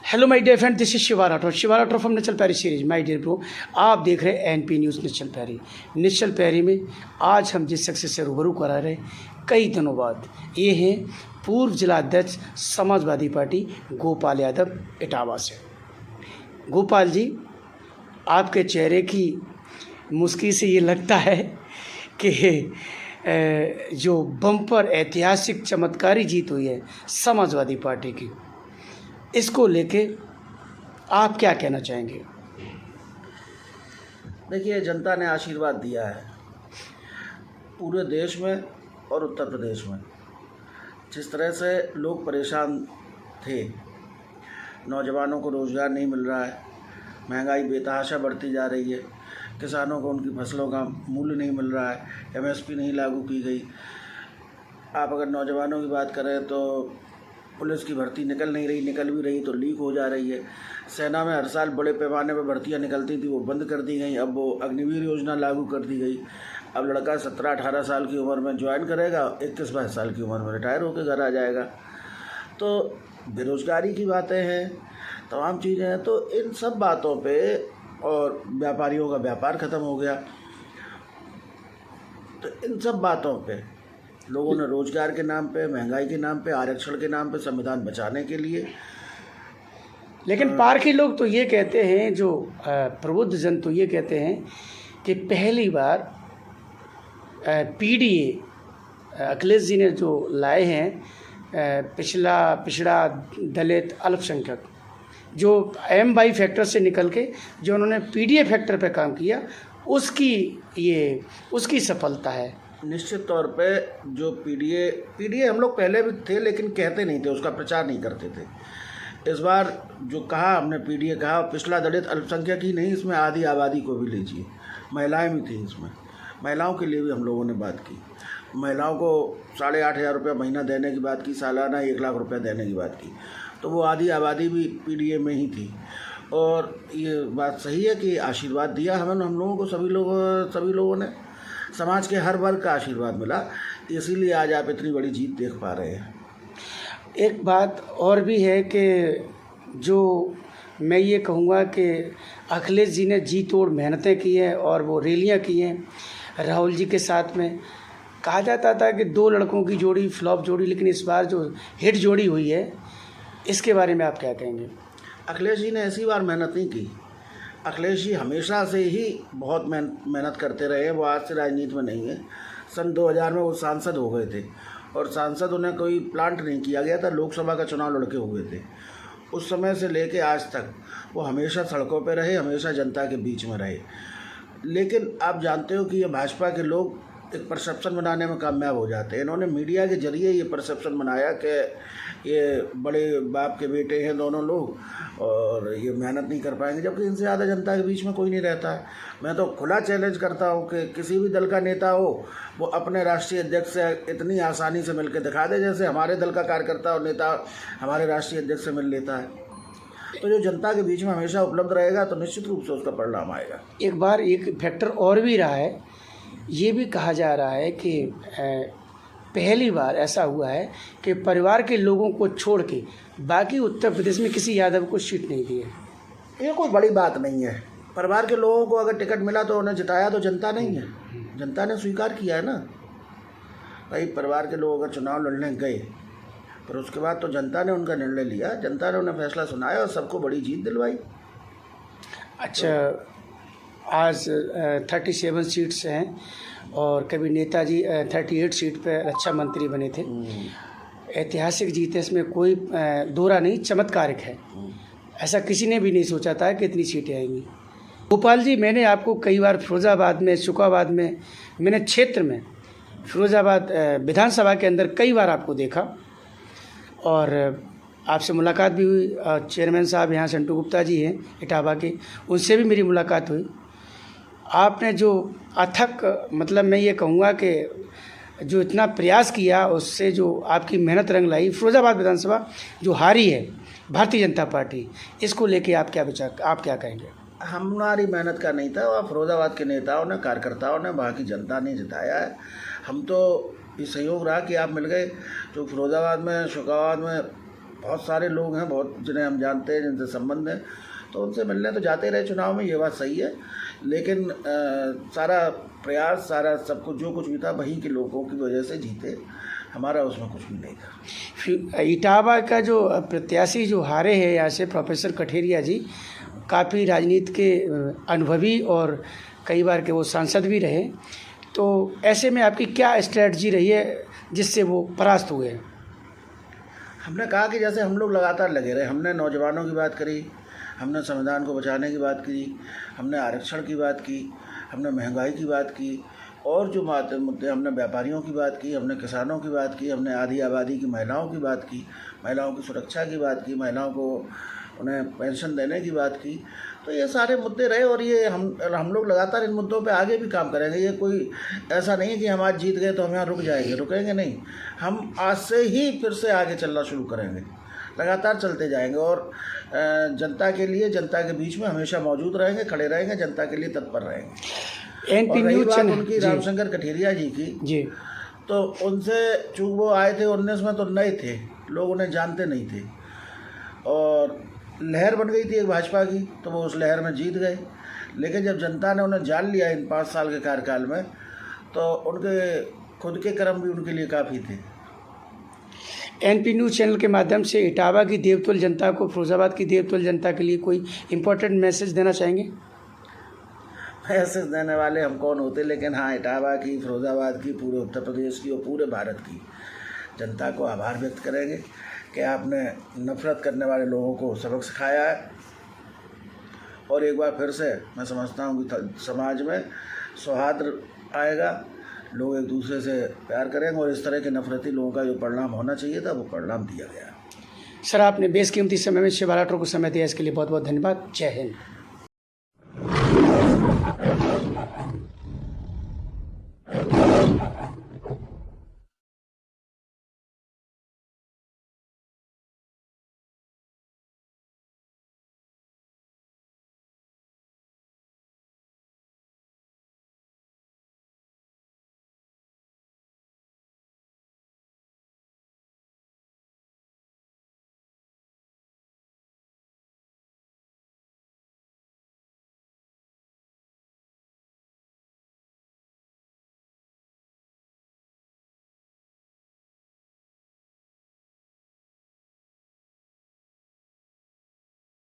Hello my dear friend, this is Shiva Rathore from Nishchal Pari series. My dear bro, आप देख रहे हैं एनपी न्यूज़ निश्चल पैरी में आज हम जिस शख्स से रूबरू करा रहे कई दिनों बाद, ये हैं पूर्व जिला अध्यक्ष समाजवादी पार्टी गोपाल यादव इटावा से। गोपाल जी, आपके चेहरे की मुस्की से ये लगता है कि जो बम्पर ऐतिहासिक चमत्कारी जीत हुई है समाजवादी पार्टी की, इसको लेके आप क्या कहना चाहेंगे? देखिए, जनता ने आशीर्वाद दिया है पूरे देश में और उत्तर प्रदेश में। जिस तरह से लोग परेशान थे, नौजवानों को रोज़गार नहीं मिल रहा है, महंगाई बेतहाशा बढ़ती जा रही है, किसानों को उनकी फसलों का मूल्य नहीं मिल रहा है, एमएसपी नहीं लागू की गई। आप अगर नौजवानों की बात करें तो पुलिस की भर्ती निकल नहीं रही, निकल भी रही तो लीक हो जा रही है। सेना में हर साल बड़े पैमाने पर भर्तियां निकलती थी, वो बंद कर दी गई। अब वो अग्निवीर योजना लागू कर दी गई। अब लड़का 17-18 साल की उम्र में ज्वाइन करेगा, 21-22 साल की उम्र में रिटायर होकर घर आ जाएगा। तो बेरोज़गारी की बातें हैं, तमाम चीज़ें हैं। तो इन सब बातों पे, और व्यापारियों का व्यापार ख़त्म हो गया, तो इन सब बातों पे लोगों ने रोजगार के नाम पे, महंगाई के नाम पे, आरक्षण के नाम पे, संविधान बचाने के लिए। लेकिन पार के लोग तो ये कहते हैं, जो प्रबुद्ध जन तो ये कहते हैं कि पहली बार पीडीए अखिलेश जी ने जो लाए हैं, पिछड़ा दलित अल्पसंख्यक, जो MY फैक्टर से निकल के जो उन्होंने पीडीए फैक्टर पे काम किया, उसकी सफलता है। निश्चित तौर पे जो पीडीए हम लोग पहले भी थे, लेकिन कहते नहीं थे, उसका प्रचार नहीं करते थे। इस बार जो कहा हमने, पीडीए कहा, पिछड़ा दलित अल्पसंख्यक ही नहीं, इसमें आधी आबादी को भी लीजिए, महिलाएं भी थी इसमें। महिलाओं के लिए भी हम लोगों ने बात की। महिलाओं को 8,500 रुपये महीना देने की बात की, सालाना 1 लाख रुपये देने की बात की। तो वो आधी आबादी भी पीडीए में ही थी। और ये बात सही है कि आशीर्वाद दिया हम लोगों को, सभी लोगों ने, समाज के हर वर्ग का आशीर्वाद मिला। इसीलिए आज आप इतनी बड़ी जीत देख पा रहे हैं। एक बात और भी है कि जो मैं ये कहूँगा कि अखिलेश जी ने जी तोड़ मेहनतें की हैं और वो रैलियाँ की हैं राहुल जी के साथ में। कहा जाता था कि 2 लड़कों की जोड़ी फ्लॉप जोड़ी, लेकिन इस बार जो हिट जोड़ी हुई है, इसके बारे में आप क्या कहेंगे? अखिलेश जी ने ऐसी बार मेहनत नहीं की। अखिलेश जी हमेशा से ही बहुत मेहनत करते रहे हैं। वो आज से राजनीति में नहीं है। सन 2000 में वो सांसद हो गए थे, और सांसद उन्हें कोई प्लांट नहीं किया गया था, लोकसभा का चुनाव लड़के हुए थे। उस समय से लेके आज तक वो हमेशा सड़कों पे रहे, हमेशा जनता के बीच में रहे। लेकिन आप जानते हो कि ये भाजपा के लोग एक परसेप्शन बनाने में कामयाब हो जाते हैं। इन्होंने मीडिया के जरिए ये परसेप्शन बनाया कि ये बड़े बाप के बेटे हैं दोनों लोग, और ये मेहनत नहीं कर पाएंगे, जबकि इनसे ज़्यादा जनता के बीच में कोई नहीं रहता है। मैं तो खुला चैलेंज करता हूँ कि किसी भी दल का नेता हो, वो अपने राष्ट्रीय अध्यक्ष से इतनी आसानी से मिल के दिखा दे, जैसे हमारे दल का कार्यकर्ता और नेता हमारे राष्ट्रीय अध्यक्ष से मिल लेता है। तो जो जनता के बीच में हमेशा उपलब्ध रहेगा, तो निश्चित रूप से उसका परिणाम आएगा। एक बार एक फैक्टर और भी रहा है, ये भी कहा जा रहा है कि पहली बार ऐसा हुआ है कि परिवार के लोगों को छोड़ के बाकी उत्तर प्रदेश में किसी यादव को सीट नहीं दी है। ये कोई बड़ी बात नहीं है। परिवार के लोगों को अगर टिकट मिला तो उन्हें जिताया तो जनता नहीं है, जनता ने स्वीकार किया है ना भाई। परिवार के लोग अगर चुनाव लड़ने गए, पर उसके बाद तो जनता ने उनका निर्णय लिया, जनता ने उन्हें फैसला सुनाया और सबको बड़ी जीत दिलवाई। अच्छा, आज 37 सीट्स हैं, और कभी नेताजी 38 सीट पर रक्षा मंत्री बने थे। ऐतिहासिक जीत है, इसमें कोई दोहरा नहीं, चमत्कारिक है। ऐसा किसी ने भी नहीं सोचा था कि इतनी सीटें आएंगी। गोपाल जी, मैंने आपको कई बार फिरोजाबाद में, शुकाबाद में, मैंने क्षेत्र में फिरोजाबाद विधानसभा के अंदर कई बार आपको देखा, और आपसे मुलाकात भी हुई। चेयरमैन साहब यहाँ संटू गुप्ता जी हैं इटावा के, उनसे भी मेरी मुलाकात हुई। आपने जो अथक, मतलब मैं ये कहूँगा कि जो इतना प्रयास किया, उससे जो आपकी मेहनत रंग लाई, फिरोजाबाद विधानसभा जो हारी है भारतीय जनता पार्टी, इसको लेके आप क्या कहेंगे? हमारी मेहनत का नहीं था, वह फिरोजाबाद के नेताओं ने, कार्यकर्ताओं ने, वहाँ की जनता ने जिताया है। हम तो ये संयोग रहा कि आप मिल गए। जो फिरोजाबाद में, शुकाबाद में बहुत सारे लोग हैं, बहुत जिन्हें हम जानते हैं, जिनसे संबंध है, तो उनसे मिलने तो जाते रहे चुनाव में, ये बात सही है। लेकिन सारा प्रयास, सारा सब कुछ जो कुछ भी था वहीं के लोगों की वजह से जीते, हमारा उसमें कुछ भी नहीं था। फिर इटावा का जो प्रत्याशी जो हारे हैं यहाँ से, प्रोफेसर कठेरिया जी, काफ़ी राजनीति के अनुभवी और कई बार के वो सांसद भी रहे, तो ऐसे में आपकी क्या स्ट्रेटजी रही है जिससे वो परास्त हुए? हमने कहा कि जैसे हम लोग लगातार लगे रहे, हमने नौजवानों की बात करी, हमने संविधान को बचाने की बात की, हमने आरक्षण की बात की, हमने महंगाई की बात की, और जो मुद्दे, हमने व्यापारियों की बात की, हमने किसानों की बात की, हमने आधी आबादी की महिलाओं की बात की, महिलाओं की सुरक्षा की बात की, महिलाओं को उन्हें पेंशन देने की बात की। तो ये सारे मुद्दे रहे, और ये हम लोग लगातार इन मुद्दों पे आगे भी काम करेंगे। ये कोई ऐसा नहीं है कि हम आज जीत गए तो हम यहाँ रुक जाएंगे, रुकेंगे नहीं। हम आज से ही फिर से आगे चलना शुरू करेंगे, लगातार चलते जाएंगे, और जनता के लिए, जनता के बीच में हमेशा मौजूद रहेंगे, खड़े रहेंगे, जनता के लिए तत्पर रहेंगे। एनपी और रही न्यूज़ बात चैनल उनकी रामशंकर कठेरिया जी की, जी, तो उनसे चूँकि वो आए थे 19 में, तो नए थे, लोग उन्हें जानते नहीं थे, और लहर बन गई थी एक भाजपा की, तो वो उस लहर में जीत गए। लेकिन जब जनता ने उन्हें जान लिया इन 5 साल के कार्यकाल में, तो उनके खुद के कर्म भी उनके लिए काफ़ी थे। एनपी न्यूज़ चैनल के माध्यम से इटावा की देवतुल जनता को, फिरोजाबाद की देवतुल जनता के लिए कोई इम्पोर्टेंट मैसेज देना चाहेंगे? मैसेज देने वाले हम कौन होते, लेकिन हाँ, इटावा की, फिरोजाबाद की, पूरे उत्तर प्रदेश की और पूरे भारत की जनता को आभार व्यक्त करेंगे कि आपने नफरत करने वाले लोगों को सबक सिखाया है। और एक बार फिर से मैं समझता हूँ कि समाज में सौहार्द आएगा, लोग एक दूसरे से प्यार करेंगे, और इस तरह के नफरती लोगों का जो परिणाम होना चाहिए था वो परिणाम दिया गया। सर, आपने बेशकीमती समय में शिव बालाटोर को समय दिया, इसके लिए बहुत बहुत धन्यवाद। जय हिंद।